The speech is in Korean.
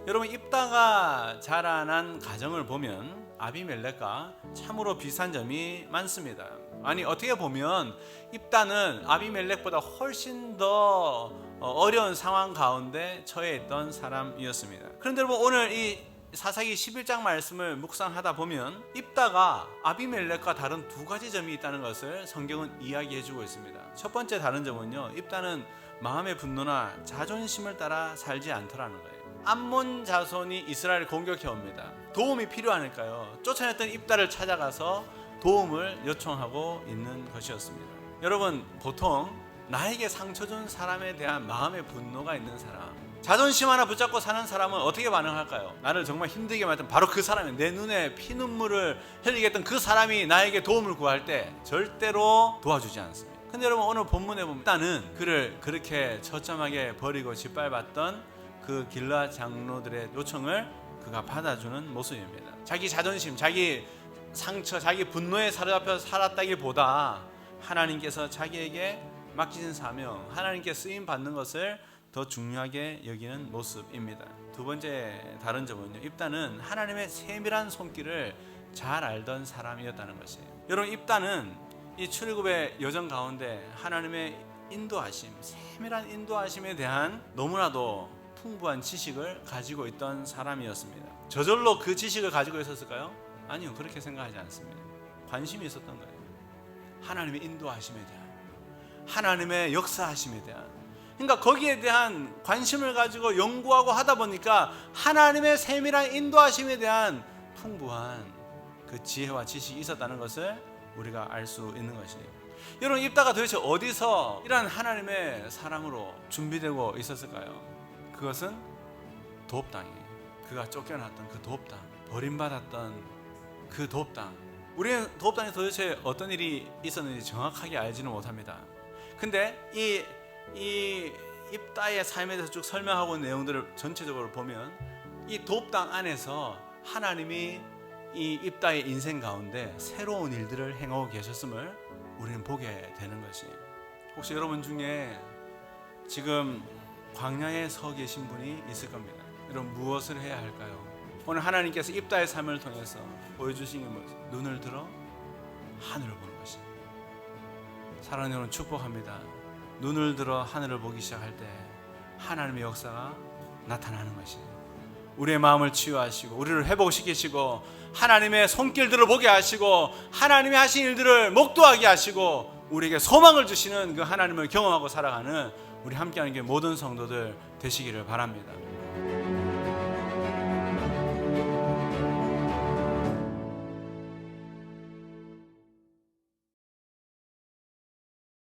여러분, 입다가 자라난 가정을 보면 아비멜렉과 참으로 비슷한 점이 많습니다. 아니, 어떻게 보면 입다는 아비멜렉보다 훨씬 더 어려운 상황 가운데 처해 있던 사람이었습니다. 그런데 여러분, 오늘 이 사사기 11장 말씀을 묵상하다 보면 입다가 아비멜렉과 다른 두 가지 점이 있다는 것을 성경은 이야기해주고 있습니다. 첫 번째 다른 점은요, 입다는 마음의 분노나 자존심을 따라 살지 않더라는 거예요. 암몬 자손이 이스라엘을 공격해 옵니다. 도움이 필요하니까요, 쫓아냈던 입다를 찾아가서 도움을 요청하고 있는 것이었습니다. 여러분, 보통 나에게 상처 준 사람에 대한 마음의 분노가 있는 사람, 자존심 하나 붙잡고 사는 사람은 어떻게 반응할까요? 나를 정말 힘들게 만든 바로 그 사람이, 내 눈에 피눈물을 흘리게 했던 그 사람이 나에게 도움을 구할 때 절대로 도와주지 않습니다. 근데 여러분, 오늘 본문에 보면 일단은 그를 그렇게 처참하게 버리고 짓밟았던 그 길르앗 장로들의 요청을 그가 받아주는 모습입니다. 자기 자존심, 자기 상처, 자기 분노에 사로잡혀 살았다기보다 하나님께서 자기에게 맡기신 사명, 하나님께 쓰임 받는 것을 더 중요하게 여기는 모습입니다. 두 번째 다른 점은요, 입다는 하나님의 세밀한 손길을 잘 알던 사람이었다는 것이에요. 여러분, 입다는 이 출애굽의 여정 가운데 하나님의 인도하심, 세밀한 인도하심에 대한 너무나도 풍부한 지식을 가지고 있던 사람이었습니다. 저절로 그 지식을 가지고 있었을까요? 아니요, 그렇게 생각하지 않습니다. 관심이 있었던 거예요. 하나님의 인도하심에 대한, 하나님의 역사하심에 대한, 그러니까 거기에 대한 관심을 가지고 연구하고 하다 보니까 하나님의 세밀한 인도하심에 대한 풍부한 그 지혜와 지식이 있었다는 것을 우리가 알 수 있는 것이에요. 여러분, 입다가 도대체 어디서 이런 하나님의 사람으로 준비되고 있었을까요? 그것은 도읍당이에요. 그가 쫓겨났던 그 도읍당, 버림받았던 그 도읍당. 우리는 도읍당에 도대체 어떤 일이 있었는지 정확하게 알지는 못합니다. 근데 이 입다의 삶에 대해서 쭉 설명하고 있는 내용들을 전체적으로 보면 이 도읍당 안에서 하나님이 이 입다의 인생 가운데 새로운 일들을 행하고 계셨음을 우리는 보게 되는 것이에요. 혹시 여러분 중에 지금 광야에 서 계신 분이 있을 겁니다. 여러분, 무엇을 해야 할까요? 오늘 하나님께서 입다의 삶을 통해서 보여주신 게 뭐죠? 눈을 들어 하늘을 보는 것입니다. 사랑하는 여러분, 축복합니다. 눈을 들어 하늘을 보기 시작할 때 하나님의 역사가 나타나는 것이에요. 우리의 마음을 치유하시고 우리를 회복시키시고 하나님의 손길들을 보게 하시고 하나님이 하신 일들을 목도하게 하시고 우리에게 소망을 주시는 그 하나님을 경험하고 살아가는 우리 함께하는 게 모든 성도들 되시기를 바랍니다.